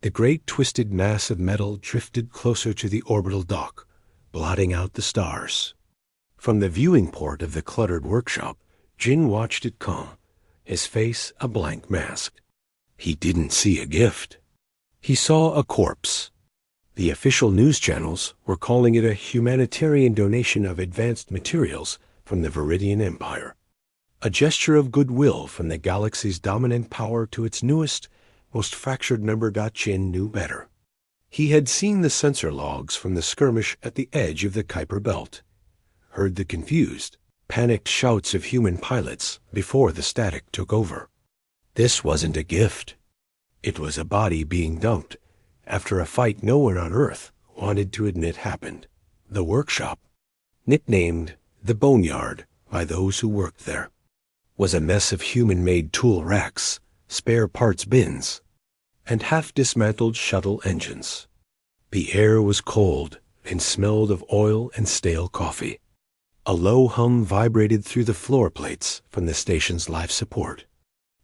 The great twisted mass of metal drifted closer to the orbital dock, blotting out the stars. From the viewing port of the cluttered workshop, Jin watched it come, his face a blank mask. He didn't see a gift. He saw a corpse. The official news channels were calling it a humanitarian donation of advanced materials from the Viridian Empire. A gesture of goodwill from the galaxy's dominant power to its newest, most fractured member. Jin knew better. He had seen the sensor logs from the skirmish at the edge of the Kuiper Belt, heard the confused, panicked shouts of human pilots before the static took over. This wasn't a gift. It was a body being dumped after a fight no one on Earth wanted to admit happened. The workshop, nicknamed the Boneyard by those who worked there, was a mess of human-made tool racks, spare parts bins, and half-dismantled shuttle engines. The air was cold and smelled of oil and stale coffee. A low hum vibrated through the floor plates from the station's life support.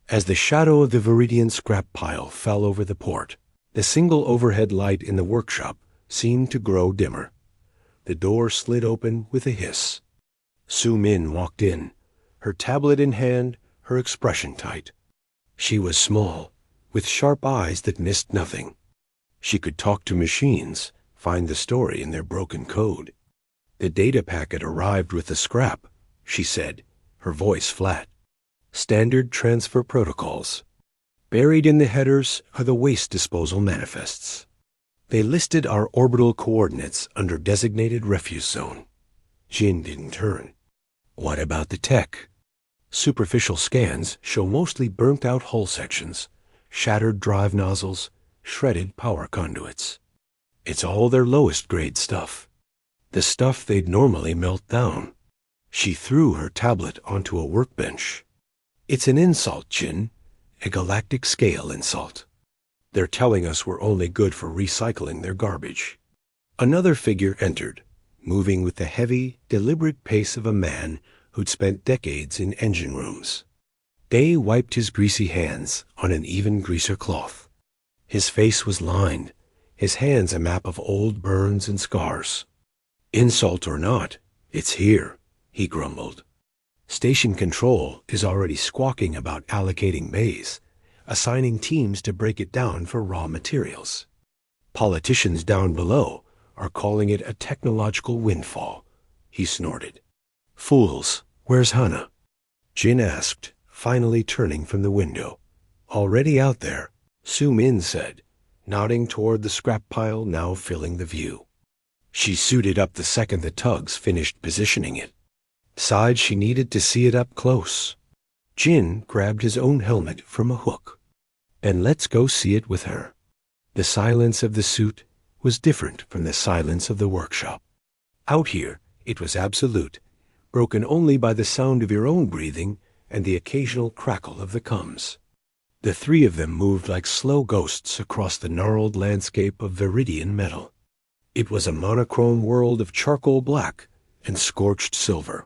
As the shadow of the Viridian scrap pile fell over the port, the single overhead light in the workshop seemed to grow dimmer. The door slid open with a hiss. Su Min walked in, her tablet in hand, her expression tight. She was small, with sharp eyes that missed nothing. She could talk to machines, find the story in their broken code. The data packet arrived with the scrap, she said, her voice flat. Standard transfer protocols. Buried in the headers are the waste disposal manifests. They listed our orbital coordinates under designated refuse zone. Jin didn't turn. What about the tech? Superficial scans show mostly burnt-out hull sections, shattered drive nozzles, shredded power conduits. It's all their lowest-grade stuff. The stuff they'd normally melt down. She threw her tablet onto a workbench. It's an insult, Jin, a galactic scale insult. They're telling us we're only good for recycling their garbage. Another figure entered, moving with the heavy, deliberate pace of a man who'd spent decades in engine rooms. Day wiped his greasy hands on an even greaser cloth. His face was lined, his hands a map of old burns and scars. Insult or not, it's here, he grumbled. Station control is already squawking about allocating bays, assigning teams to break it down for raw materials. Politicians down below are calling it a technological windfall, he snorted. Fools, where's Hana? Jin asked, finally turning from the window. Already out there, Su Min said, nodding toward the scrap pile now filling the view. She suited up the second the tugs finished positioning it. Sighed she needed to see it up close. Jin grabbed his own helmet from a hook. And let's go see it with her. The silence of the suit was different from the silence of the workshop. Out here, it was absolute, broken only by the sound of your own breathing and the occasional crackle of the coms. The three of them moved like slow ghosts across the gnarled landscape of Viridian metal. It was a monochrome world of charcoal black and scorched silver.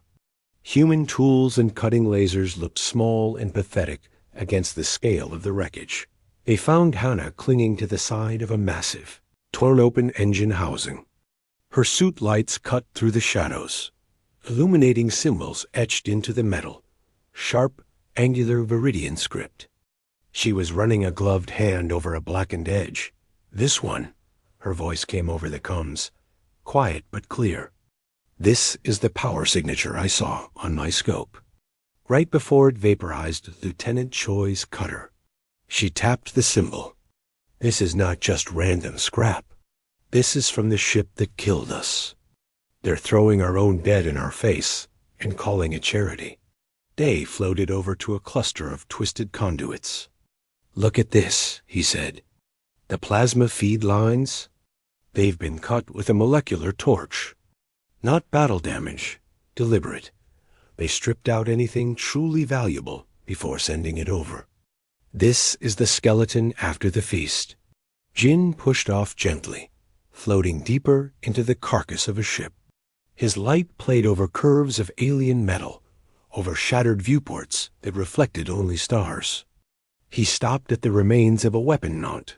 Human tools and cutting lasers looked small and pathetic against the scale of the wreckage. They found Hana clinging to the side of a massive, torn-open engine housing. Her suit lights cut through the shadows, illuminating symbols etched into the metal, sharp, angular Viridian script. She was running a gloved hand over a blackened edge. This one, her voice came over the coms, quiet but clear. This is the power signature I saw on my scope. Right before it vaporized Lieutenant Choi's cutter. She tapped the symbol. This is not just random scrap. This is from the ship that killed us. They're throwing our own dead in our face and calling it charity. Day floated over to a cluster of twisted conduits. Look at this, he said. The plasma feed lines? They've been cut with a molecular torch. Not battle damage, deliberate. They stripped out anything truly valuable before sending it over. This is the skeleton after the feast. Jin pushed off gently, floating deeper into the carcass of a ship. His light played over curves of alien metal, over shattered viewports that reflected only stars. He stopped at the remains of a weapon knot.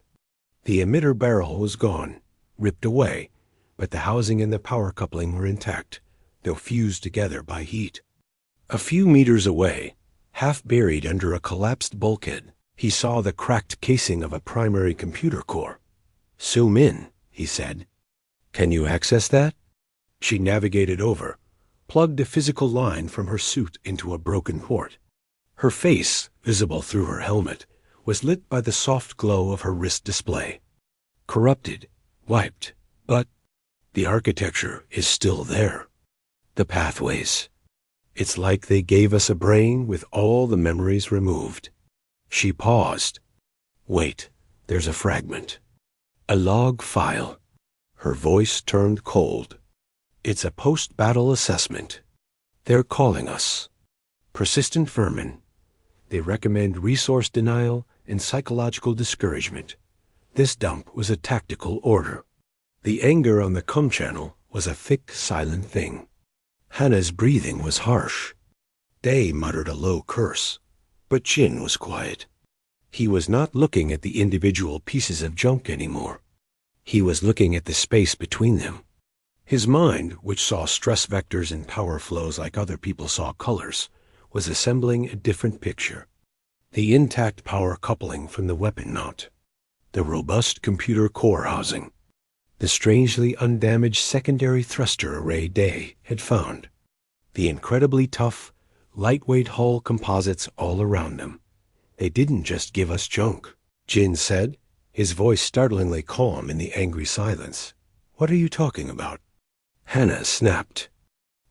The emitter barrel was gone, ripped away, but the housing and the power coupling were intact, though fused together by heat. A few meters away, half buried under a collapsed bulkhead, he saw the cracked casing of a primary computer core. "Zoom in," he said. "Can you access that?" She navigated over, plugged a physical line from her suit into a broken port. Her face, visible through her helmet, was lit by the soft glow of her wrist display. Corrupted, wiped, but the architecture is still there. The pathways. It's like they gave us a brain with all the memories removed. She paused. Wait, there's a fragment. A log file. Her voice turned cold. It's a post-battle assessment. They're calling us. Persistent vermin. They recommend resource denial and psychological discouragement. This dump was a tactical order. The anger on the cum channel was a thick, silent thing. Hannah's breathing was harsh. Day muttered a low curse, but Jin was quiet. He was not looking at the individual pieces of junk anymore. He was looking at the space between them. His mind, which saw stress vectors and power flows like other people saw colors, was assembling a different picture. The intact power coupling from the weapon mount, the robust computer core housing, the strangely undamaged secondary thruster array Day had found, the incredibly tough, lightweight hull composites all around them. They didn't just give us junk, Jin said, his voice startlingly calm in the angry silence. What are you talking about? Hannah snapped.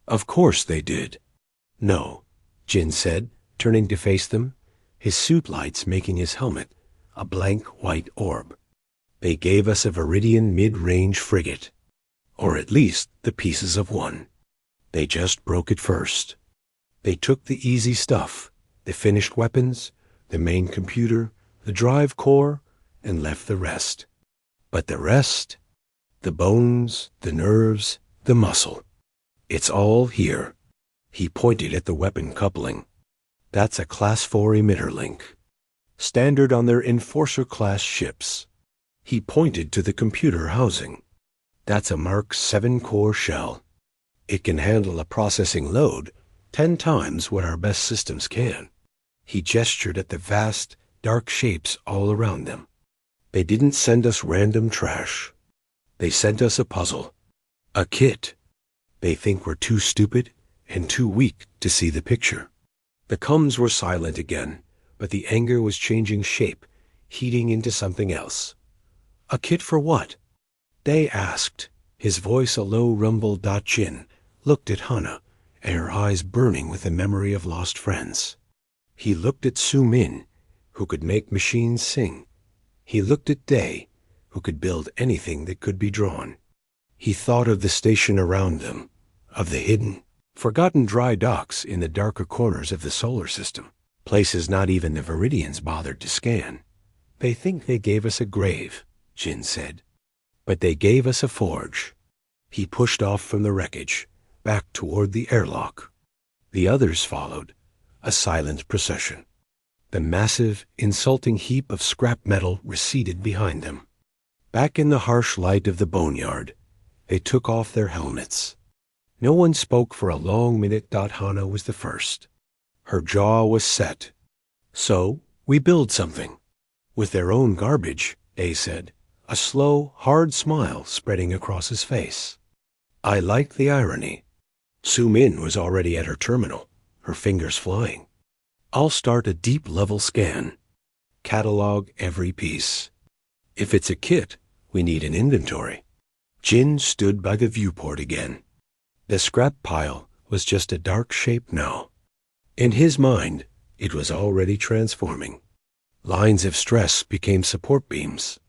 Of course they did. No, Jin said, turning to face them, his suit lights making his helmet a blank white orb. They gave us a Viridian mid-range frigate, or at least the pieces of one. They just broke it first. They took the easy stuff, the finished weapons, the main computer, the drive core, and left the rest. But the rest, the bones, the nerves, the muscle, it's all here. He pointed at the weapon coupling. That's a Class 4 emitter link, standard on their Enforcer-class ships. He pointed to the computer housing. That's a Mark 7 core shell. It can handle a processing load 10 times what our best systems can. He gestured at the vast, dark shapes all around them. They didn't send us random trash. They sent us a puzzle, a kit. They think we're too stupid and too weak to see the picture. The cums were silent again, but the anger was changing shape, heating into something else. A kit for what? Day asked, his voice a low rumble. Jin looked at Hana, and her eyes burning with the memory of lost friends. He looked at Su Min, who could make machines sing. He looked at Day, who could build anything that could be drawn. He thought of the station around them, of the hidden, forgotten dry docks in the darker corners of the solar system, places not even the Viridians bothered to scan. They think they gave us a grave, Jin said, but they gave us a forge. He pushed off from the wreckage, back toward the airlock. The others followed, a silent procession. The massive, insulting heap of scrap metal receded behind them. Back in the harsh light of the boneyard, they took off their helmets. No one spoke for a long minute. Hana was the first. Her jaw was set. So, we build something. With their own garbage, Day said, a slow, hard smile spreading across his face. I liked the irony. Su Min was already at her terminal, her fingers flying. I'll start a deep-level scan. Catalog every piece. If it's a kit, we need an inventory. Jin stood by the viewport again. The scrap pile was just a dark shape now. In his mind, it was already transforming. Lines of stress became support beams.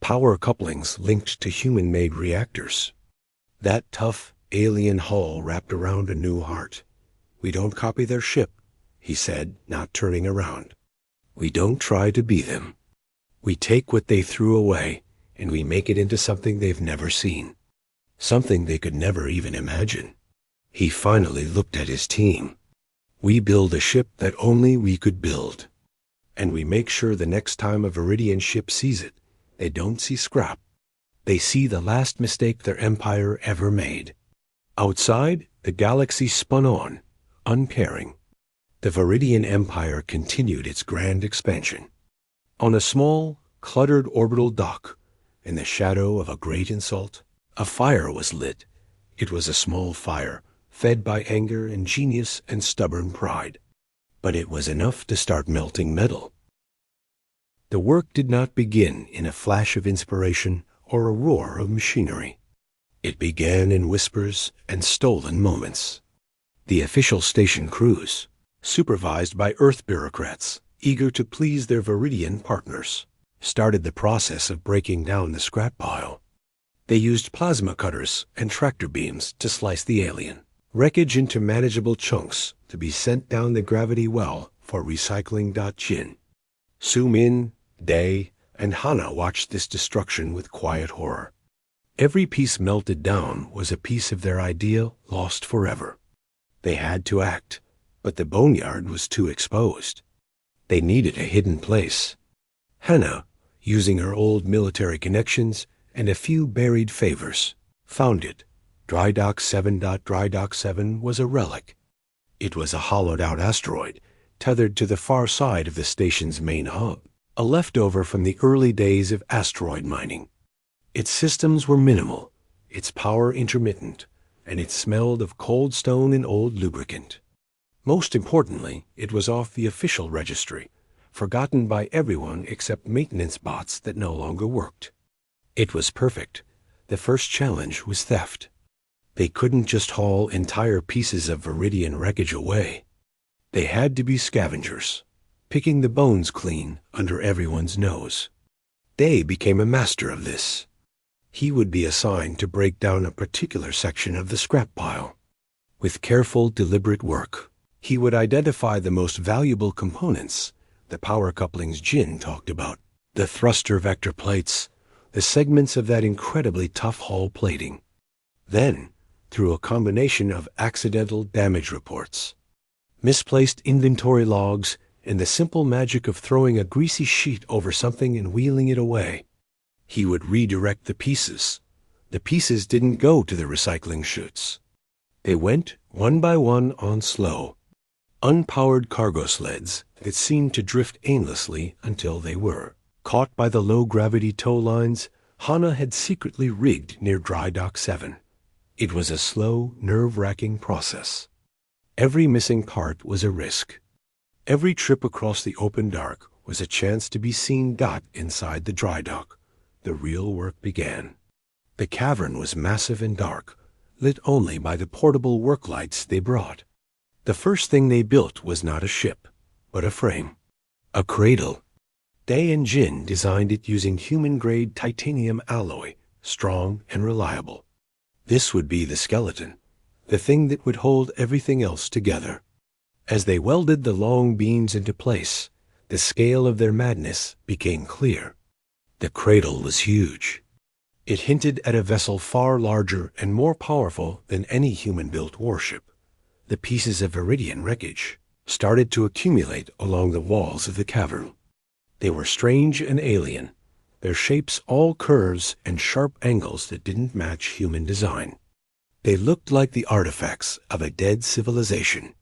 Power couplings linked to human-made reactors. That tough, alien hull wrapped around a new heart. We don't copy their ship, he said, not turning around. We don't try to be them. We take what they threw away, and we make it into something they've never seen. Something they could never even imagine. He finally looked at his team. We build a ship that only we could build. And we make sure the next time a Viridian ship sees it, They don't see scrap. They see the last mistake their empire ever made. Outside, the galaxy spun on, uncaring. The Viridian Empire continued its grand expansion. On a small, cluttered orbital dock, in the shadow of a great insult, a fire was lit. It was a small fire, fed by anger and genius and stubborn pride. But it was enough to start melting metal. The work did not begin in a flash of inspiration or a roar of machinery. It began in whispers and stolen moments. The official station crews, supervised by Earth bureaucrats eager to please their Viridian partners, started the process of breaking down the scrap pile. They used plasma cutters and tractor beams to slice the alien wreckage into manageable chunks to be sent down the gravity well for recycling. Jin, Su-min, Day, and Hana watched this destruction with quiet horror. Every piece melted down was a piece of their ideal lost forever. They had to act, but the boneyard was too exposed. They needed a hidden place. Hana, using her old military connections and a few buried favors, found it. Dry Dock 7. Dry Dock 7 was a relic. It was a hollowed-out asteroid tethered to the far side of the station's main hub, a leftover from the early days of asteroid mining. Its systems were minimal, its power intermittent, and it smelled of cold stone and old lubricant. Most importantly, it was off the official registry, forgotten by everyone except maintenance bots that no longer worked. It was perfect. The first challenge was theft. They couldn't just haul entire pieces of Viridian wreckage away. They had to be scavengers, picking the bones clean under everyone's nose. Day became a master of this. He would be assigned to break down a particular section of the scrap pile. With careful, deliberate work, he would identify the most valuable components, the power couplings Jin talked about, the thruster vector plates, the segments of that incredibly tough hull plating. Then, through a combination of accidental damage reports, misplaced inventory logs, and the simple magic of throwing a greasy sheet over something and wheeling it away, he would redirect the pieces. The pieces didn't go to the recycling chutes. They went, one by one, on slow, unpowered cargo sleds that seemed to drift aimlessly until they were caught by the low-gravity tow lines Hana had secretly rigged near Dry Dock 7. It was a slow, nerve-wracking process. Every missing part was a risk. Every trip across the open dark was a chance to be seen. Inside the dry dock, the real work began. The cavern was massive and dark, lit only by the portable work lights they brought. The first thing they built was not a ship, but a frame, a cradle. Day and Jin designed it using human-grade titanium alloy, strong and reliable. This would be the skeleton, the thing that would hold everything else together. As they welded the long beams into place, the scale of their madness became clear. The cradle was huge. It hinted at a vessel far larger and more powerful than any human-built warship. The pieces of Viridian wreckage started to accumulate along the walls of the cavern. They were strange and alien, their shapes all curves and sharp angles that didn't match human design. They looked like the artifacts of a dead civilization.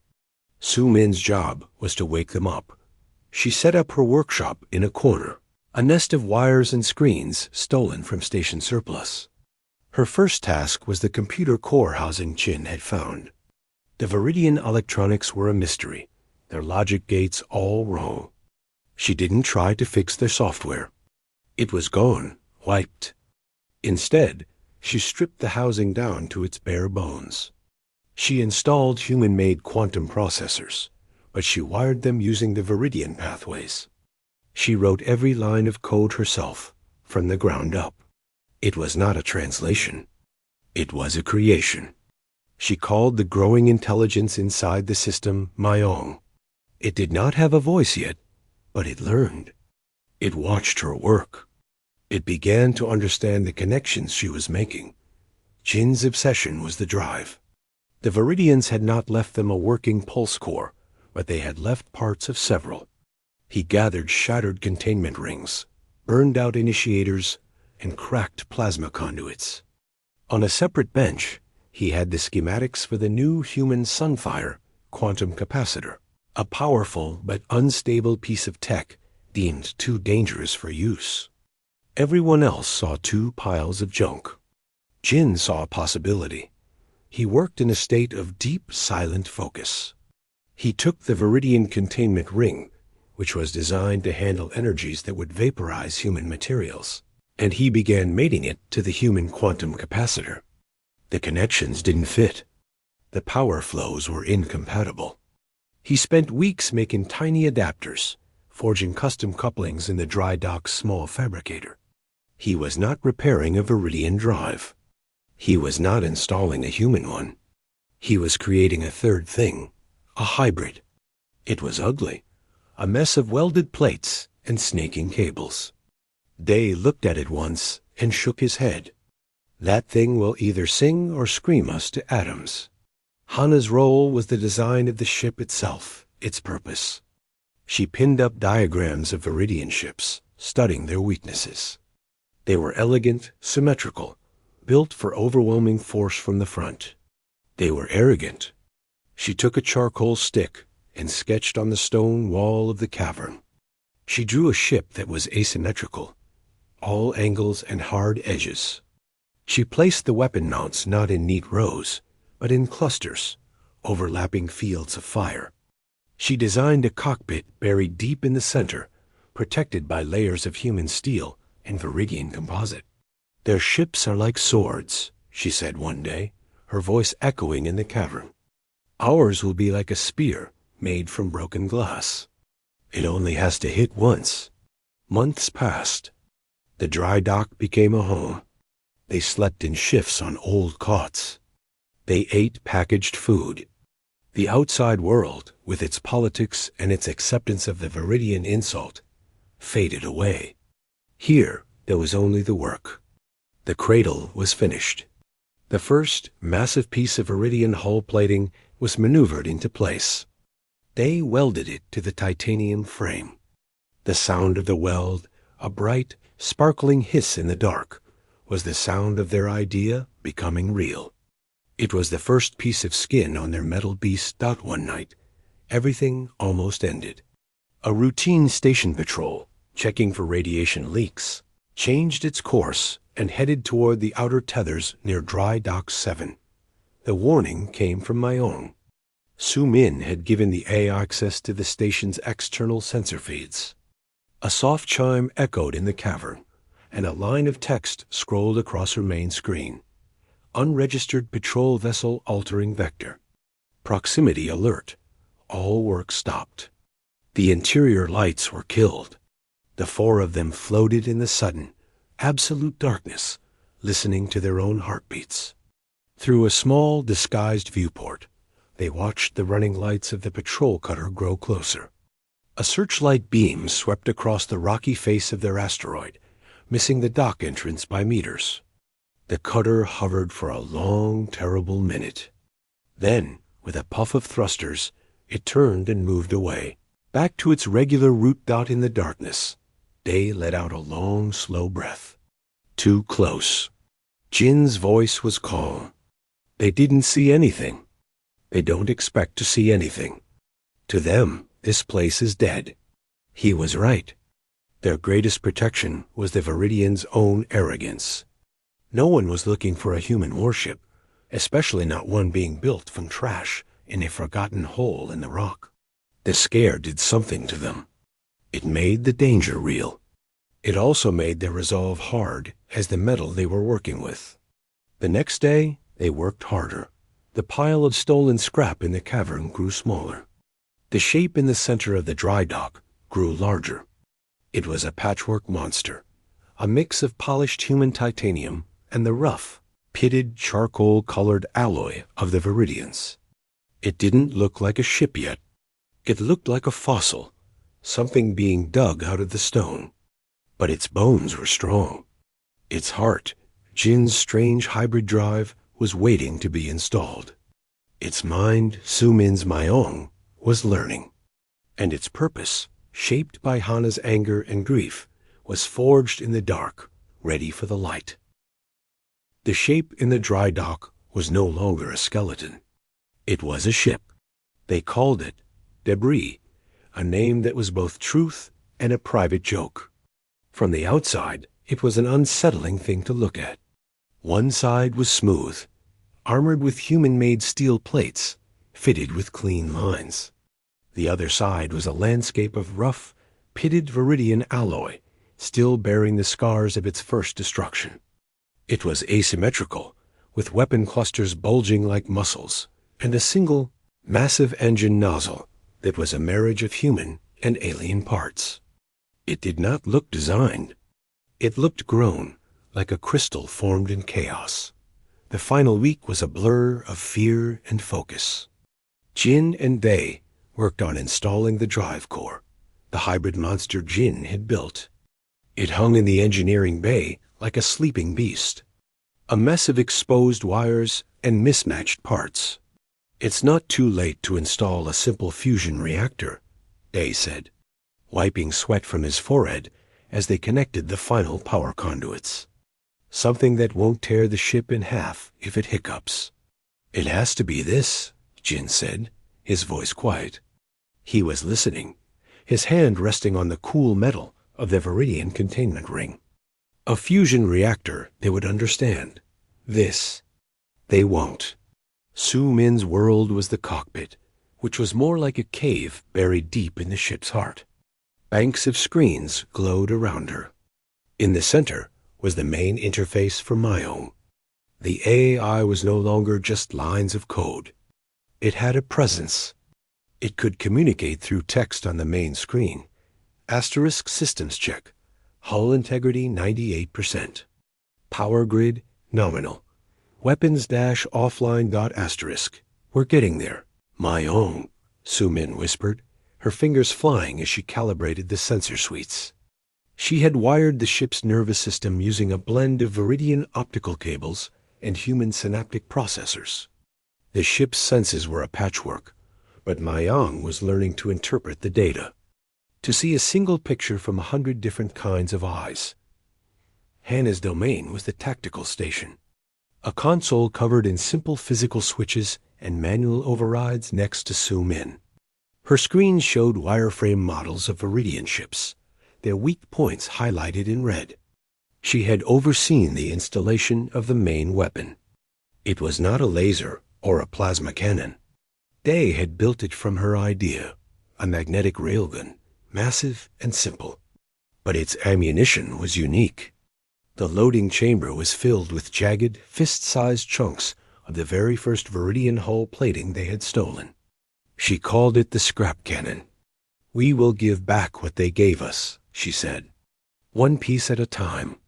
Su-min's job was to wake them up. She set up her workshop in a corner, a nest of wires and screens stolen from station surplus. Her first task was the computer core housing Jin had found. The Viridian electronics were a mystery, their logic gates all wrong. She didn't try to fix their software. It was gone, wiped. Instead, she stripped the housing down to its bare bones. She installed human-made quantum processors, but she wired them using the Viridian pathways. She wrote every line of code herself, from the ground up. It was not a translation. It was a creation. She called the growing intelligence inside the system Mayong. It did not have a voice yet, but it learned. It watched her work. It began to understand the connections she was making. Jin's obsession was the drive. The Viridians had not left them a working pulse core, but they had left parts of several. He gathered shattered containment rings, burned-out initiators, and cracked plasma conduits. On a separate bench, he had the schematics for the new human Sunfire quantum capacitor, a powerful but unstable piece of tech deemed too dangerous for use. Everyone else saw two piles of junk. Jin saw a possibility. He worked in a state of deep, silent focus. He took the Viridian containment ring, which was designed to handle energies that would vaporize human materials, and he began mating it to the human quantum capacitor. The connections didn't fit. The power flows were incompatible. He spent weeks making tiny adapters, forging custom couplings in the dry dock's small fabricator. He was not repairing a Viridian drive. He was not installing a human one. He was creating a third thing, a hybrid. It was ugly, a mess of welded plates and snaking cables. Day looked at it once and shook his head. That thing will either sing or scream us to atoms. Hana's role was the design of the ship itself, its purpose. She pinned up diagrams of Viridian ships, studying their weaknesses. They were elegant, symmetrical, built for overwhelming force from the front. They were arrogant. She took a charcoal stick and sketched on the stone wall of the cavern. She drew a ship that was asymmetrical, all angles and hard edges. She placed the weapon mounts not in neat rows, but in clusters, overlapping fields of fire. She designed a cockpit buried deep in the center, protected by layers of human steel and Viridian composite. "Their ships are like swords," she said one day, her voice echoing in the cavern. "Ours will be like a spear made from broken glass. It only has to hit once." Months passed. The dry dock became a home. They slept in shifts on old cots. They ate packaged food. The outside world, with its politics and its acceptance of the Viridian insult, faded away. Here, there was only the work. The cradle was finished. The first massive piece of Viridian hull plating was maneuvered into place. They welded it to the titanium frame. The sound of the weld, a bright, sparkling hiss in the dark, was the sound of their idea becoming real. It was the first piece of skin on their metal beast that one night. Everything almost ended. A routine station patrol, checking for radiation leaks, changed its course and headed toward the outer tethers near Dry Dock 7. The warning came from my own. Su Min had given the A access to the station's external sensor feeds. A soft chime echoed in the cavern, and a line of text scrolled across her main screen. Unregistered patrol vessel altering vector. Proximity alert. All work stopped. The interior lights were killed. The four of them floated in the sudden, absolute darkness, listening to their own heartbeats. Through a small, disguised viewport, they watched the running lights of the patrol cutter grow closer. A searchlight beam swept across the rocky face of their asteroid, missing the dock entrance by meters. The cutter hovered for a long, terrible minute. Then, with a puff of thrusters, it turned and moved away, back to its regular route dot in the darkness. Day let out a long, slow breath. Too close. Jin's voice was calm. They didn't see anything. They don't expect to see anything. To them, this place is dead. He was right. Their greatest protection was the Viridians' own arrogance. No one was looking for a human warship, especially not one being built from trash in a forgotten hole in the rock. The scare did something to them. It made the danger real. It also made their resolve hard as the metal they were working with. The next day, they worked harder. The pile of stolen scrap in the cavern grew smaller. The shape in the center of the dry dock grew larger. It was a patchwork monster, a mix of polished human titanium and the rough, pitted charcoal-colored alloy of the Viridians. It didn't look like a ship yet. It looked like a fossil, something being dug out of the stone. But its bones were strong. Its heart, Jin's strange hybrid drive, was waiting to be installed. Its mind, Su Min's Mayong, was learning. And its purpose, shaped by Hana's anger and grief, was forged in the dark, ready for the light. The shape in the dry dock was no longer a skeleton. It was a ship. They called it Debris, a name that was both truth and a private joke. From the outside, it was an unsettling thing to look at. One side was smooth, armored with human-made steel plates, fitted with clean lines. The other side was a landscape of rough, pitted viridian alloy, still bearing the scars of its first destruction. It was asymmetrical, with weapon clusters bulging like muscles, and a single, massive engine nozzle that was a marriage of human and alien parts. It did not look designed. It looked grown, like a crystal formed in chaos. The final week was a blur of fear and focus. Jin and they worked on installing the drive core, the hybrid monster Jin had built. It hung in the engineering bay like a sleeping beast, a mess of exposed wires and mismatched parts. "It's not too late to install a simple fusion reactor," Day said, wiping sweat from his forehead as they connected the final power conduits. "Something that won't tear the ship in half if it hiccups." "It has to be this," Jin said, his voice quiet. He was listening, his hand resting on the cool metal of the Viridian containment ring. A fusion reactor they would understand. This, they won't. Su Min's world was the cockpit, which was more like a cave buried deep in the ship's heart. Banks of screens glowed around her. In the center was the main interface for Myong. The AI was no longer just lines of code. It had a presence. It could communicate through text on the main screen. Asterisk systems check. Hull integrity 98%. Power grid nominal. Weapons dash offline dot asterisk. We're getting there. Myong, Su Min whispered, her fingers flying as she calibrated the sensor suites. She had wired the ship's nervous system using a blend of Viridian optical cables and human synaptic processors. The ship's senses were a patchwork, but Myong was learning to interpret the data, to see a single picture from 100 different kinds of eyes. Hannah's domain was the tactical station, a console covered in simple physical switches and manual overrides next to Su Min. Her screen showed wireframe models of Viridian ships, their weak points highlighted in red. She had overseen the installation of the main weapon. It was not a laser or a plasma cannon. Day had built it from her idea, a magnetic railgun, massive and simple. But its ammunition was unique. The loading chamber was filled with jagged, fist-sized chunks of the very first Viridian hull plating they had stolen. She called it the scrap cannon. "We will give back what they gave us," she said, one piece at a time.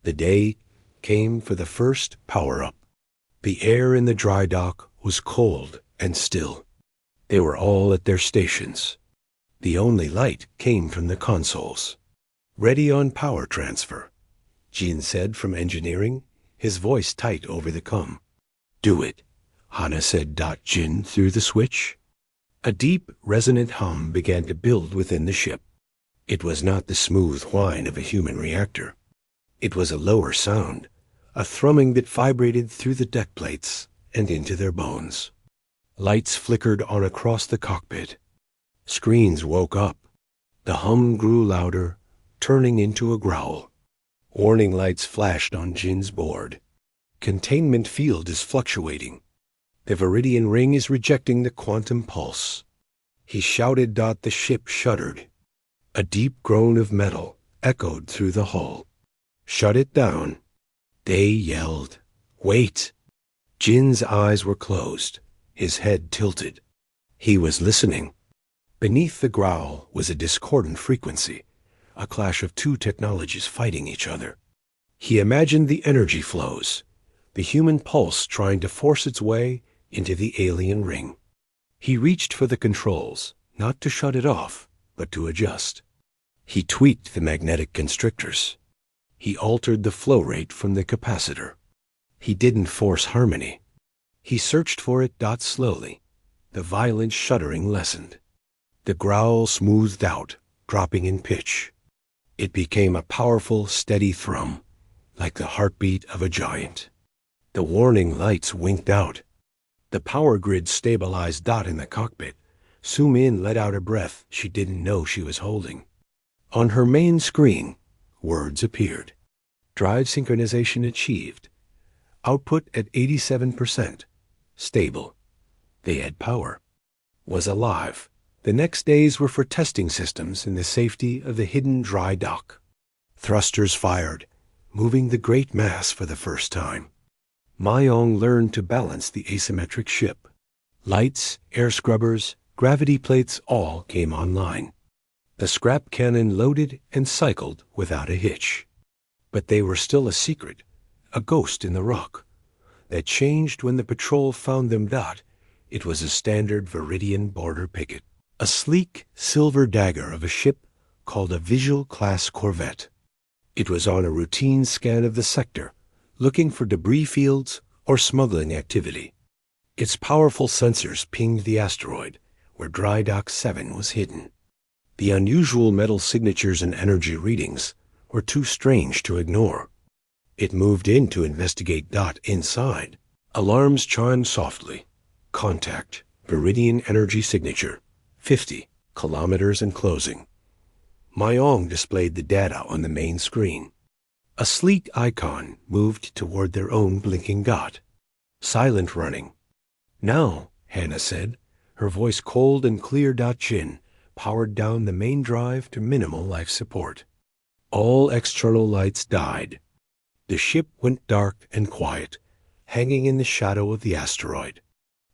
The day came for the first power-up. The air in the dry dock was cold and still. They were all at their stations. The only light came from the consoles. "Ready on power transfer," Jin said from engineering, his voice tight over the comm. "Do it," Hana said. Jin through the switch. A deep, resonant hum began to build within the ship. It was not the smooth whine of a human reactor. It was a lower sound, a thrumming that vibrated through the deck plates and into their bones. Lights flickered on across the cockpit. Screens woke up. The hum grew louder, turning into a growl. Warning lights flashed on Jin's board. "Containment field is fluctuating. The Viridian ring is rejecting the quantum pulse." He shouted. The ship shuddered. A deep groan of metal echoed through the hull. "Shut it down." Day yelled. "Wait." Jin's eyes were closed, his head tilted. He was listening. Beneath the growl was a discordant frequency, a clash of two technologies fighting each other. He imagined the energy flows, the human pulse trying to force its way into the alien ring. He reached for the controls, not to shut it off, but to adjust. He tweaked the magnetic constrictors. He altered the flow rate from the capacitor. He didn't force harmony. He searched for it. Slowly, the violent shuddering lessened. The growl smoothed out, dropping in pitch. It became a powerful, steady thrum, like the heartbeat of a giant. The warning lights winked out. The power grid stabilized Dot in the cockpit. Su-min let out a breath she didn't know she was holding. On her main screen, words appeared. Drive synchronization achieved. Output at 87%. Stable. They had power. Was alive. The next days were for testing systems in the safety of the hidden dry dock. Thrusters fired, moving the great mass for the first time. Mayong learned to balance the asymmetric ship. Lights, air scrubbers, gravity plates all came online. The scrap cannon loaded and cycled without a hitch. But they were still a secret, a ghost in the rock. That changed when the patrol found them. It was a standard Viridian border picket. A sleek silver dagger of a ship called a Visual-class corvette. It was on a routine scan of the sector, looking for debris fields or smuggling activity. Its powerful sensors pinged the asteroid, where Dry Dock 7 was hidden. The unusual metal signatures and energy readings were too strange to ignore. It moved in to investigate. Inside. Alarms chimed softly. Contact. Viridian energy signature. 50 kilometers and closing. Mayong displayed the data on the main screen. A sleek icon moved toward their own blinking dot. Silent running. Now, Hannah said, her voice cold and clear. Jin powered down the main drive to minimal life support. All external lights died. The ship went dark and quiet, hanging in the shadow of the asteroid.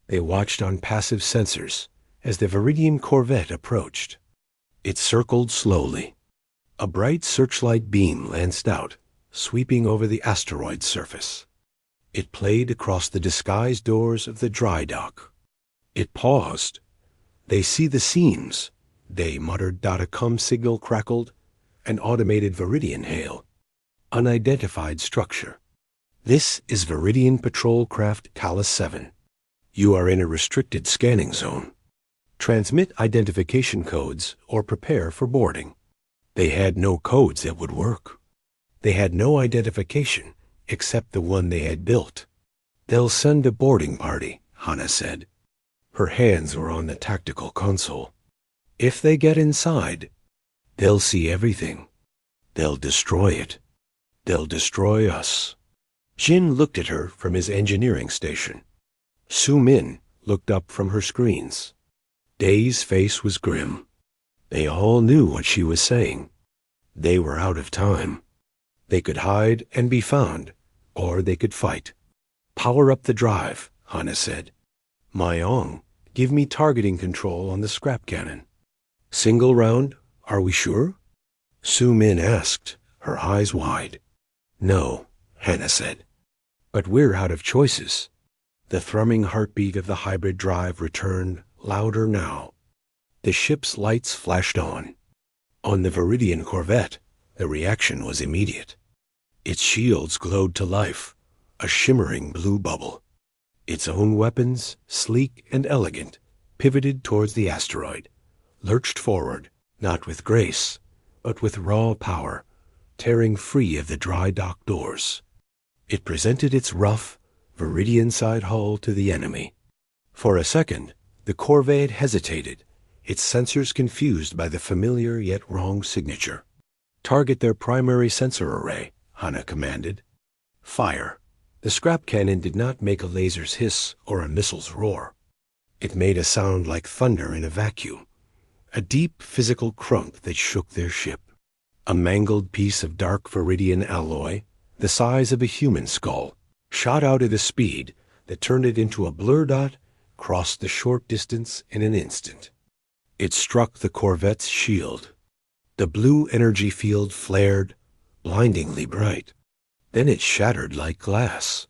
They watched on passive sensors as the Viridian corvette approached. It circled slowly. A bright searchlight beam lanced out, sweeping over the asteroid's surface. It played across the disguised doors of the dry dock. It paused. They see the seams, they muttered. A comm signal crackled, an automated Viridian hail. Unidentified structure. This is Viridian Patrol Craft Callus 7. You are in a restricted scanning zone. Transmit identification codes or prepare for boarding. They had no codes that would work. They had no identification except the one they had built. They'll send a boarding party, Hannah said. Her hands were on the tactical console. If they get inside, they'll see everything. They'll destroy it. They'll destroy us. Jin looked at her from his engineering station. Su-min looked up from her screens. Day's face was grim. They all knew what she was saying. They were out of time. They could hide and be found, or they could fight. Power up the drive, Hannah said. Mayong, give me targeting control on the scrap cannon. Single round, are we sure? Su-min asked, her eyes wide. No, Hannah said. But we're out of choices. The thrumming heartbeat of the hybrid drive returned, louder now. The ship's lights flashed on. On the Viridian corvette, the reaction was immediate. Its shields glowed to life, a shimmering blue bubble. Its own weapons, sleek and elegant, pivoted towards the asteroid, lurched forward, not with grace, but with raw power, tearing free of the dry dock doors. It presented its rough, Viridian-side hull to the enemy. For a second, the corvette hesitated, its sensors confused by the familiar yet wrong signature. Target their primary sensor array, Hannah commanded. Fire. The scrap cannon did not make a laser's hiss or a missile's roar. It made a sound like thunder in a vacuum, a deep physical crunk that shook their ship. A mangled piece of dark Viridian alloy, the size of a human skull, shot out at a speed that turned it into a blur dot, crossed the short distance in an instant. It struck the corvette's shield. The blue energy field flared, blindingly bright. Then it shattered like glass.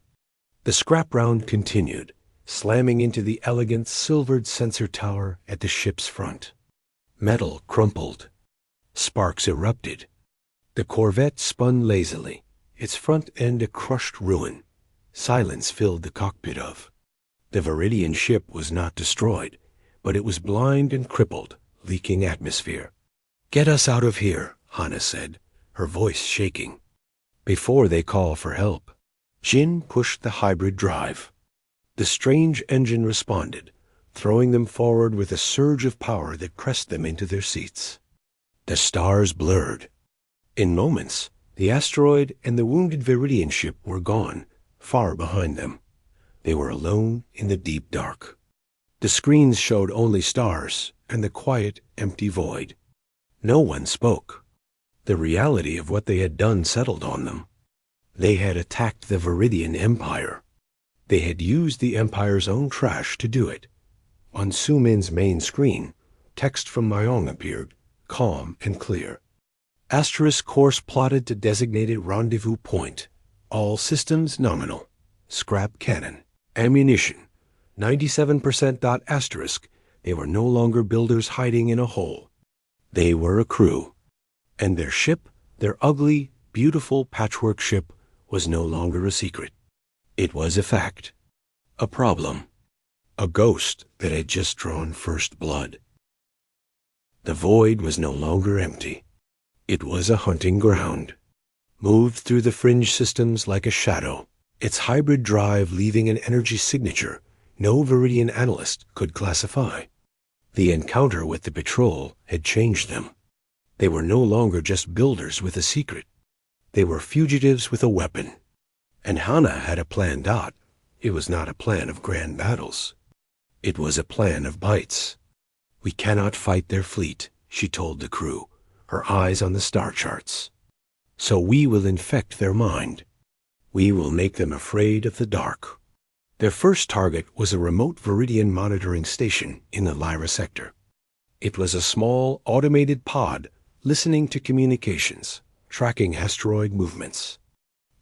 The scrap round continued, slamming into the elegant silvered sensor tower at the ship's front. Metal crumpled. Sparks erupted. The corvette spun lazily, its front end a crushed ruin. Silence filled the cockpit of. The Viridian ship was not destroyed, but it was blind and crippled, leaking atmosphere. Get us out of here, Hana said, her voice shaking. "Before they call for help." Jin pushed the hybrid drive. The strange engine responded, throwing them forward with a surge of power that pressed them into their seats. The stars blurred. In moments, the asteroid and the wounded Viridian ship were gone, far behind them. They were alone in the deep dark. The screens showed only stars and the quiet, empty void. No one spoke. The reality of what they had done settled on them. They had attacked the Viridian Empire. They had used the Empire's own trash to do it. On Su-Min's main screen, text from Myong appeared, calm and clear. Asterisk course plotted to designated rendezvous point. All systems nominal. Scrap cannon. Ammunition. 97%. Asterisk. They were no longer builders hiding in a hole. They were a crew. And their ship, their ugly, beautiful patchwork ship, was no longer a secret. It was a fact. A problem. A ghost that had just drawn first blood. The void was no longer empty. It was a hunting ground. Moved through the fringe systems like a shadow, its hybrid drive leaving an energy signature no Viridian analyst could classify. The encounter with the patrol had changed them. They were no longer just builders with a secret. They were fugitives with a weapon. And Hana had a plan. It was not a plan of grand battles. It was a plan of bites. "We cannot fight their fleet," she told the crew, her eyes on the star charts. "So we will infect their mind. We will make them afraid of the dark." Their first target was a remote Viridian monitoring station in the Lyra sector. It was a small, automated pod listening to communications, tracking asteroid movements.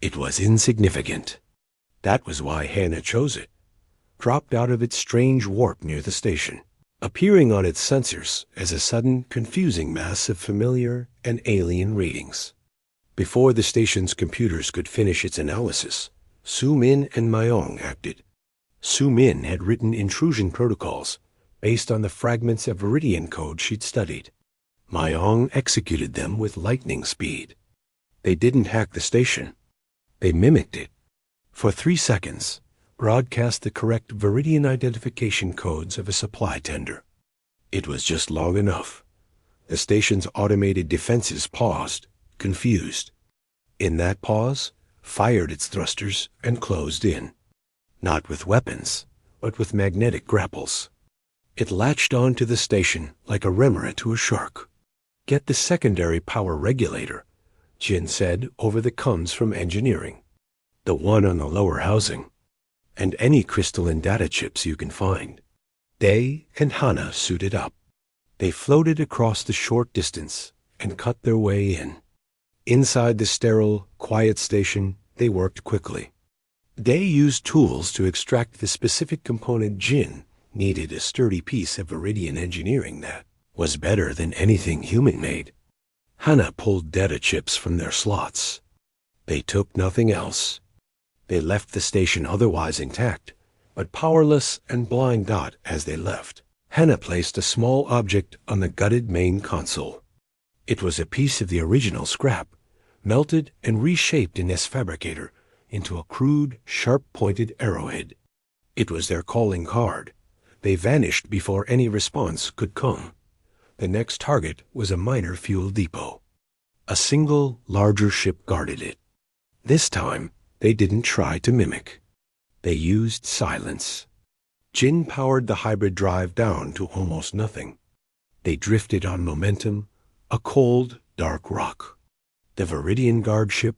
It was insignificant. That was why Hana chose it. Dropped out of its strange warp near the station, appearing on its sensors as a sudden, confusing mass of familiar and alien readings. Before the station's computers could finish its analysis, Su-Min and Myong acted. Su-Min had written intrusion protocols based on the fragments of Viridian code she'd studied. Myong executed them with lightning speed. They didn't hack the station. They mimicked it. For 3 seconds, broadcast the correct Viridian identification codes of a supply tender. It was just long enough. The station's automated defenses paused, confused. In that pause, fired its thrusters and closed in. Not with weapons, but with magnetic grapples. It latched onto the station like a remora to a shark. "Get the secondary power regulator," Jin said over the comms from engineering. "The one on the lower housing. And any crystalline data chips you can find." Day and Hana suited up. They floated across the short distance and cut their way in. Inside the sterile, quiet station, they worked quickly. Day used tools to extract the specific component Jin needed, a sturdy piece of Viridian engineering that was better than anything human-made. Hana pulled data chips from their slots. They took nothing else. They left the station otherwise intact, but powerless and blind as they left. Hana placed a small object on the gutted main console. It was a piece of the original scrap, melted and reshaped in S-Fabricator into a crude, sharp-pointed arrowhead. It was their calling card. They vanished before any response could come. The next target was a minor fuel depot. A single, larger ship guarded it. This time, they didn't try to mimic. They used silence. Jin powered the hybrid drive down to almost nothing. They drifted on momentum, a cold, dark rock. The Viridian guard ship,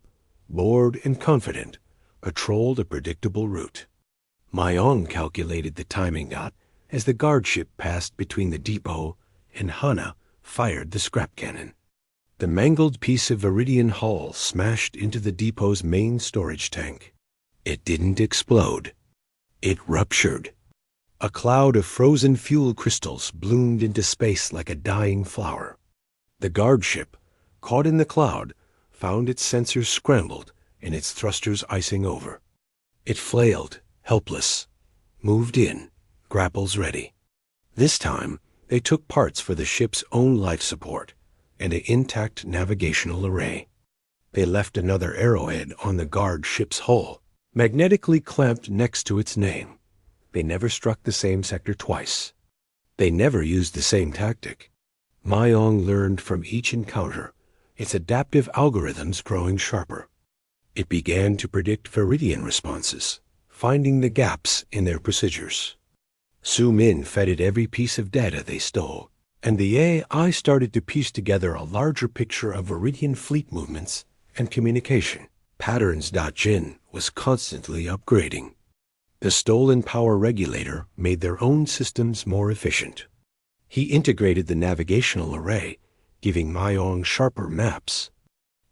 bored and confident, patrolled a predictable route. Myong calculated the timing as the guard ship passed between the depot, and Hana fired the scrap cannon. The mangled piece of Viridian hull smashed into the depot's main storage tank. It didn't explode. It ruptured. A cloud of frozen fuel crystals bloomed into space like a dying flower. The guard ship, caught in the cloud, found its sensors scrambled and its thrusters icing over. It flailed, helpless, moved in, grapples ready. This time, they took parts for the ship's own life support, and an intact navigational array. They left another arrowhead on the guard ship's hull, magnetically clamped next to its name. They never struck the same sector twice. They never used the same tactic. Mayong learned from each encounter, its adaptive algorithms growing sharper. It began to predict Viridian responses, finding the gaps in their procedures. Su Min fed it every piece of data they stole, and the AI started to piece together a larger picture of Viridian fleet movements and communication. Patterns.Jin was constantly upgrading. The stolen power regulator made their own systems more efficient. He integrated the navigational array, giving Mayong sharper maps.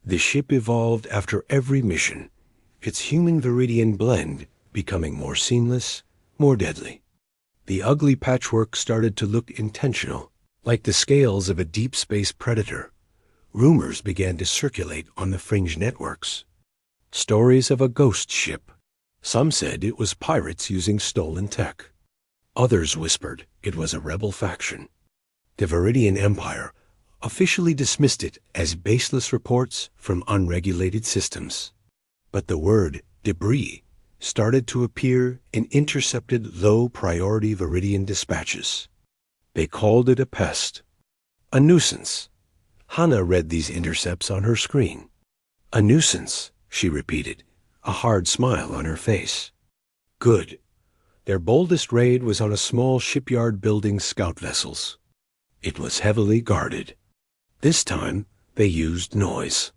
The ship evolved after every mission, its human-Viridian blend becoming more seamless, more deadly. The ugly patchwork started to look intentional, like the scales of a deep space predator. Rumors began to circulate on the fringe networks. Stories of a ghost ship. Some said it was pirates using stolen tech. Others whispered it was a rebel faction. The Viridian Empire officially dismissed it as baseless reports from unregulated systems. But the word debris started to appear in intercepted low-priority Viridian dispatches. They called it a pest, a nuisance. Hannah read these intercepts on her screen. A nuisance, she repeated, a hard smile on her face. Good. Their boldest raid was on a small shipyard building scout vessels. It was heavily guarded. This time, they used noise.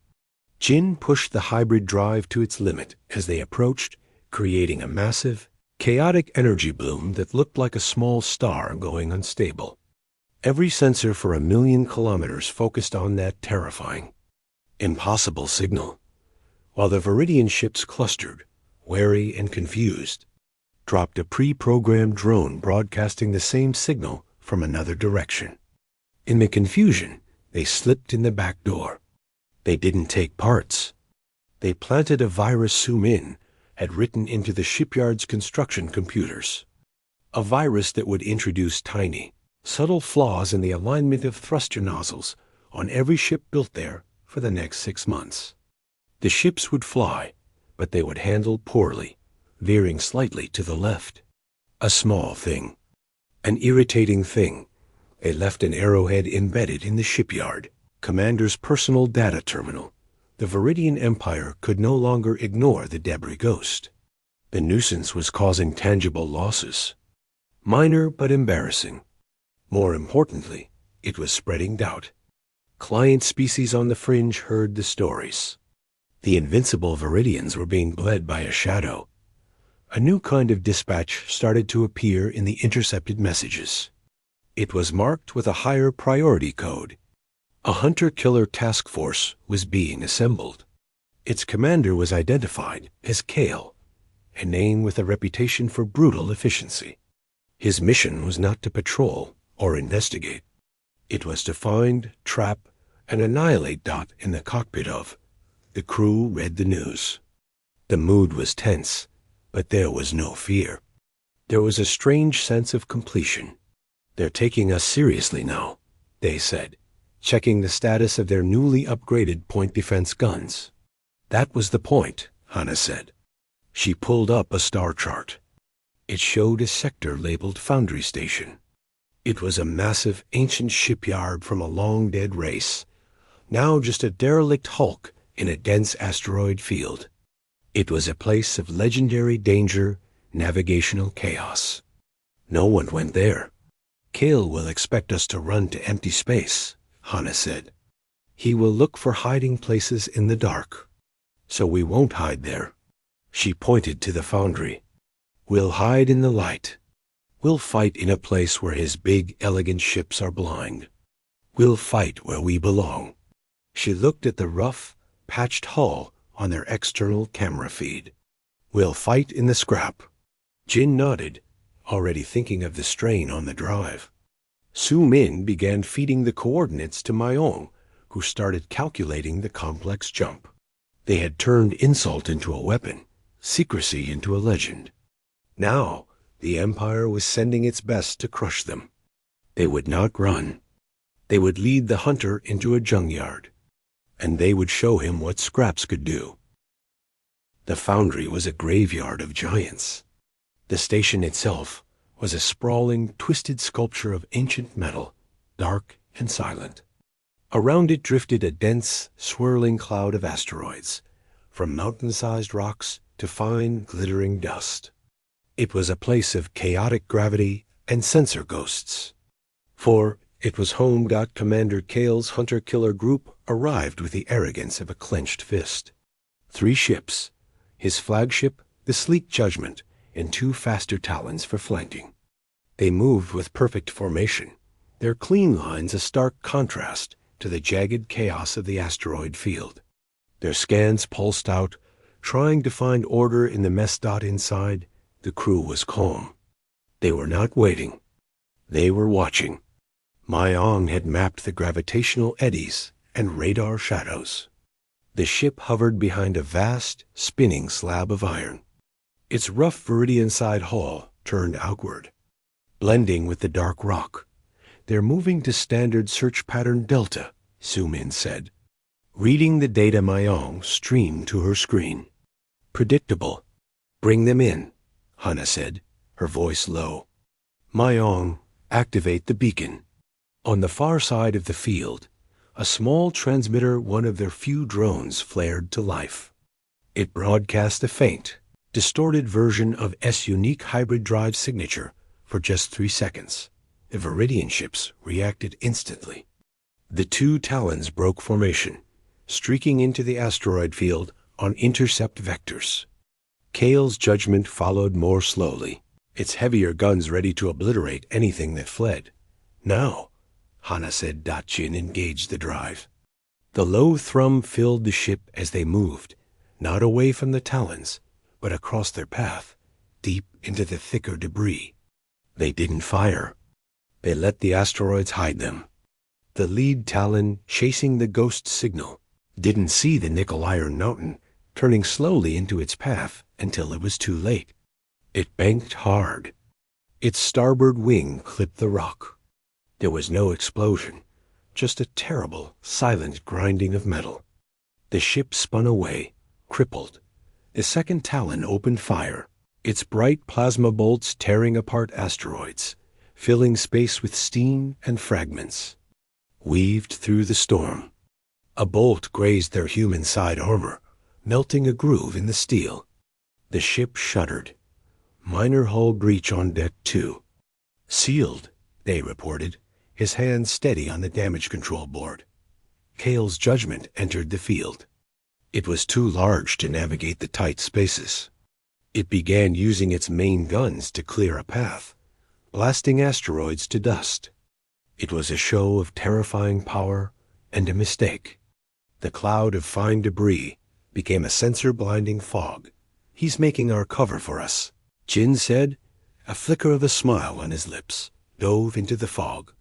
Jin pushed the hybrid drive to its limit as they approached, creating a massive, chaotic energy bloom that looked like a small star going unstable. Every sensor for 1,000,000 kilometers focused on that terrifying, impossible signal, while the Viridian ships clustered, wary and confused, dropped a pre-programmed drone broadcasting the same signal from another direction. In the confusion, they slipped in the back door. They didn't take parts. They planted a virus Su Min had written into the shipyard's construction computers. A virus that would introduce tiny, subtle flaws in the alignment of thruster nozzles on every ship built there for the next 6 months. The ships would fly, but they would handle poorly, veering slightly to the left. A small thing. An irritating thing. They left an arrowhead embedded in the shipyard, Commander's personal data terminal. The Viridian Empire could no longer ignore the debris ghost. The nuisance was causing tangible losses. Minor but embarrassing. More importantly, it was spreading doubt. Client species on the fringe heard the stories. The invincible Viridians were being bled by a shadow. A new kind of dispatch started to appear in the intercepted messages. It was marked with a higher priority code. A hunter-killer task force was being assembled. Its commander was identified as Kale, a name with a reputation for brutal efficiency. His mission was not to patrol or investigate. It was to find, trap, and annihilate Dot in the cockpit of. The crew read the news. The mood was tense, but there was no fear. There was a strange sense of completion. They're taking us seriously now, they said, checking the status of their newly upgraded point defense guns. That was the point, Hannah said. She pulled up a star chart. It showed a sector labeled Foundry Station. It was a massive ancient shipyard from a long-dead race, now just a derelict hulk in a dense asteroid field. It was a place of legendary danger, navigational chaos. No one went there. Kale will expect us to run to empty space, Hannah said. He will look for hiding places in the dark. So we won't hide there. She pointed to the foundry. We'll hide in the light. We'll fight in a place where his big, elegant ships are blind. We'll fight where we belong. She looked at the rough, patched hull on their external camera feed. We'll fight in the scrap. Jin nodded, already thinking of the strain on the drive. Su Min began feeding the coordinates to Mayong, who started calculating the complex jump. They had turned insult into a weapon, secrecy into a legend. Now, the Empire was sending its best to crush them. They would not run. They would lead the hunter into a junkyard, and they would show him what scraps could do. The foundry was a graveyard of giants. The station itself was a sprawling, twisted sculpture of ancient metal, dark and silent. Around it drifted a dense, swirling cloud of asteroids, from mountain-sized rocks to fine, glittering dust. It was a place of chaotic gravity and sensor ghosts. For it was home. Commander Kale's hunter-killer group arrived with the arrogance of a clenched fist. 3 ships, his flagship, the sleek Judgment, and 2 faster Talons for flanking. They moved with perfect formation, their clean lines a stark contrast to the jagged chaos of the asteroid field. Their scans pulsed out, trying to find order in the mess. Inside, the crew was calm. They were not waiting. They were watching. Myong had mapped the gravitational eddies and radar shadows. The ship hovered behind a vast, spinning slab of iron. Its rough Viridian-side hull turned outward, blending with the dark rock. "They're moving to standard search pattern Delta," Su-Min said. Reading the data, Myong streamed to her screen. "Predictable. Bring them in," Hana said, her voice low. "Myong, activate the beacon." On the far side of the field, a small transmitter, one of their few drones, flared to life. It broadcast a faint, distorted version of S' unique hybrid drive signature for just 3 seconds. The Viridian ships reacted instantly. The 2 Talons broke formation, streaking into the asteroid field on intercept vectors. Kale's Judgment followed more slowly, its heavier guns ready to obliterate anything that fled. "Now," Hana said. Jin engaged the drive. The low thrum filled the ship as they moved, not away from the Talons, but across their path, deep into the thicker debris. They didn't fire. They let the asteroids hide them. The lead Talon, chasing the ghost signal, didn't see the nickel-iron mountain turning slowly into its path until it was too late. It banked hard. Its starboard wing clipped the rock. There was no explosion, just a terrible, silent grinding of metal. The ship spun away, crippled. The second Talon opened fire, its bright plasma bolts tearing apart asteroids, filling space with steam and fragments. Weaved through the storm. A bolt grazed their human side armor, melting a groove in the steel. The ship shuddered. "Minor hull breach on deck 2. "Sealed," they reported, his hand steady on the damage control board. Kale's Judgment entered the field. It was too large to navigate the tight spaces. It began using its main guns to clear a path, blasting asteroids to dust. It was a show of terrifying power and a mistake. The cloud of fine debris became a sensor-blinding fog. "He's making our cover for us," Jin said, a flicker of a smile on his lips, dove into the fog.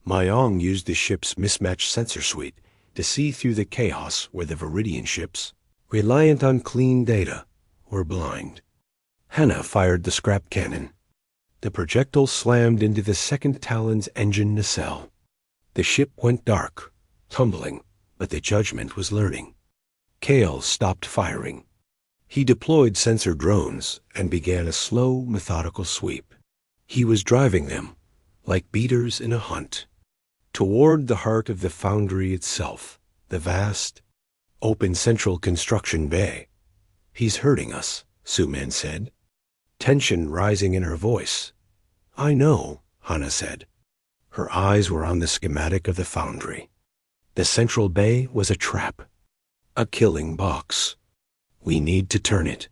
Myong used the ship's mismatched sensor suite to see through the chaos where the Viridian ships, reliant on clean data, were blind. Hana fired the scrap cannon. The projectile slammed into the second Talon's engine nacelle. The ship went dark, tumbling, but the Judgment was learning. Kale stopped firing. He deployed sensor drones and began a slow, methodical sweep. He was driving them, like beaters in a hunt, toward the heart of the foundry itself, the vast, open central construction bay. "He's hurting us," Su-Min said, tension rising in her voice. "I know," Hana said. Her eyes were on the schematic of the foundry. The central bay was a trap, a killing box. "We need to turn it."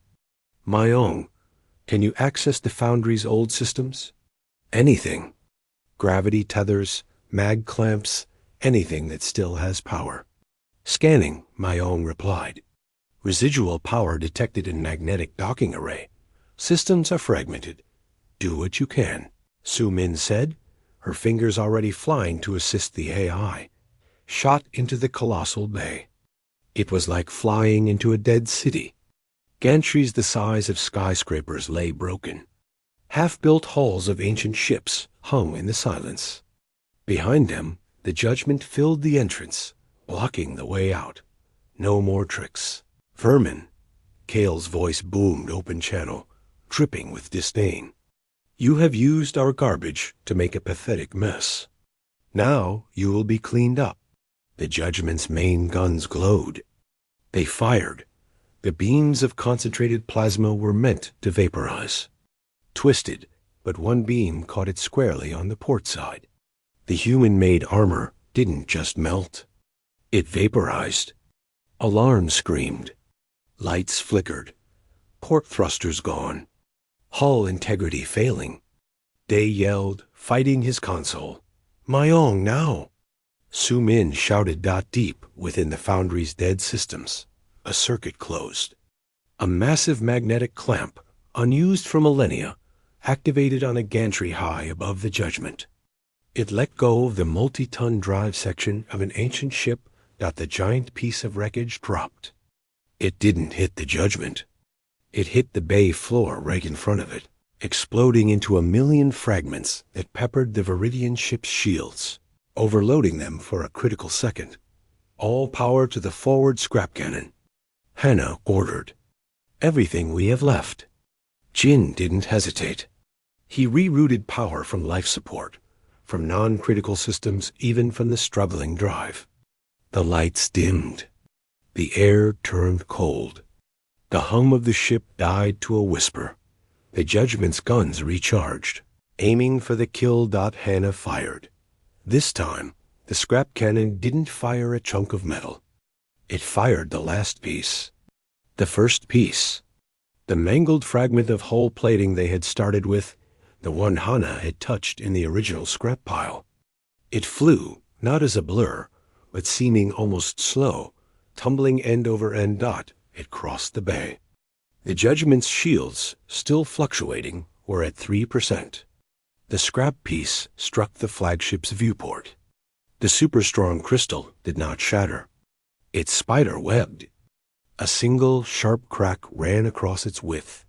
"Myong, can you access the foundry's old systems?" "Anything. Gravity tethers, mag clamps, anything that still has power." "Scanning," Myong replied. "Residual power detected in magnetic docking array. Systems are fragmented. Do what you can," Su-Min said, her fingers already flying to assist the AI. Shot into the colossal bay. It was like flying into a dead city. Gantries the size of skyscrapers lay broken. Half-built hulls of ancient ships hung in the silence. Behind them, The judgment filled the entrance, blocking the way out. No more tricks. Vermin. Kale's voice boomed open channel, dripping with disdain. You have used our garbage to make a pathetic mess. Now you will be cleaned up. The judgment's main guns glowed. They fired. The beams of concentrated plasma were meant to vaporize. Twisted, but one beam caught it squarely on the port side. The human-made armor didn't just melt. It vaporized. Alarms screamed. Lights flickered. Port thrusters gone. Hull integrity failing. Day yelled, fighting his console. Mayong now! Su Min shouted deep within the foundry's dead systems. A circuit closed. A massive magnetic clamp, unused for millennia, activated on a gantry high above the judgment. It let go of the multi-ton drive section of an ancient ship. The giant piece of wreckage dropped. It didn't hit the judgment. It hit the bay floor right in front of it, exploding into a million fragments that peppered the Viridian ship's shields, overloading them for a critical second. All power to the forward scrap cannon. Hannah ordered. Everything we have left. Jin didn't hesitate. He rerouted power from life support, from non-critical systems, even from the struggling drive. The lights dimmed. The air turned cold. The hum of the ship died to a whisper. The judgment's guns recharged, aiming for the kill. Hannah fired. This time, the scrap cannon didn't fire a chunk of metal. It fired the last piece. The first piece. The mangled fragment of hull plating they had started with, the one Hannah had touched in the original scrap pile. It flew, not as a blur, but seeming almost slow, tumbling end over end. It crossed the bay. The judgment's shields, still fluctuating, were at 3%. The scrap piece struck the flagship's viewport. The super-strong crystal did not shatter. It spider-webbed. A single sharp crack ran across its width.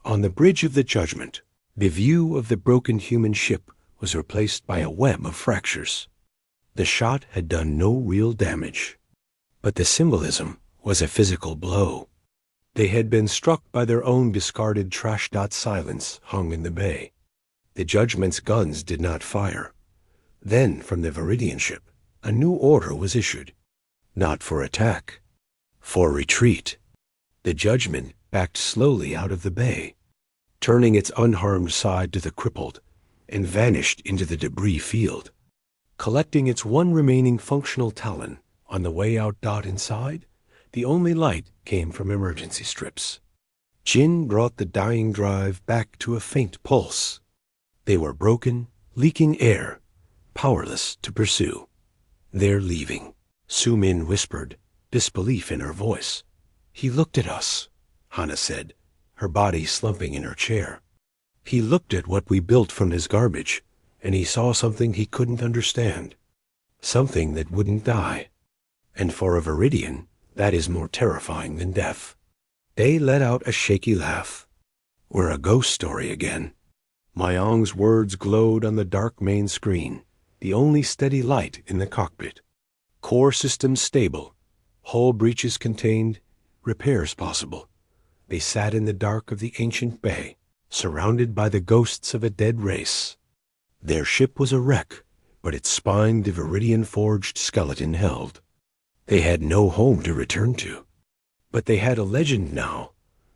On the bridge of the judgment, the view of the broken human ship was replaced by a web of fractures. The shot had done no real damage, but the symbolism was a physical blow. They had been struck by their own discarded trash. Silence hung in the bay. The judgment's guns did not fire. Then, from the Viridian ship, a new order was issued. Not for attack, for retreat. The judgment backed slowly out of the bay, turning its unharmed side to the crippled, and vanished into the debris field. Collecting its one remaining functional talon on the way out. Inside, the only light came from emergency strips. Jin brought the dying drive back to a faint pulse. They were broken, leaking air, powerless to pursue. They're leaving, Su Min whispered, disbelief in her voice. He looked at us, Hannah said, her body slumping in her chair. He looked at what we built from his garbage, and he saw something he couldn't understand. Something that wouldn't die. And for a Viridian, that is more terrifying than death. They let out a shaky laugh. We're a ghost story again. Mayong's words glowed on the dark main screen, the only steady light in the cockpit. Core systems stable, hull breaches contained, repairs possible. They sat in the dark of the ancient bay, surrounded by the ghosts of a dead race. Their ship was a wreck, but its spine the Viridian-forged skeleton held. They had no home to return to. But they had a legend now,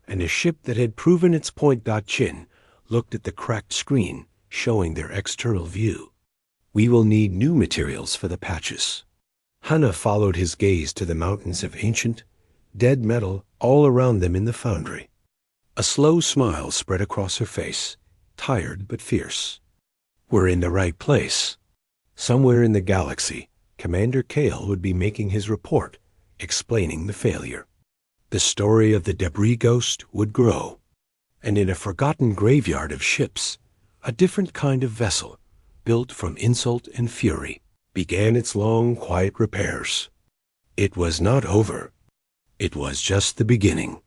and a ship that had proven its point. Chin looked at the cracked screen, showing their external view. We will need new materials for the patches. Hannah followed his gaze to the mountains of ancient, dead metal all around them in the foundry. A slow smile spread across her face, tired but fierce. We're in the right place. Somewhere in the galaxy, Commander Kale would be making his report, explaining the failure. The story of the debris ghost would grow, and in a forgotten graveyard of ships, a different kind of vessel, built from insult and fury, began its long, quiet repairs. It was not over. It was just the beginning.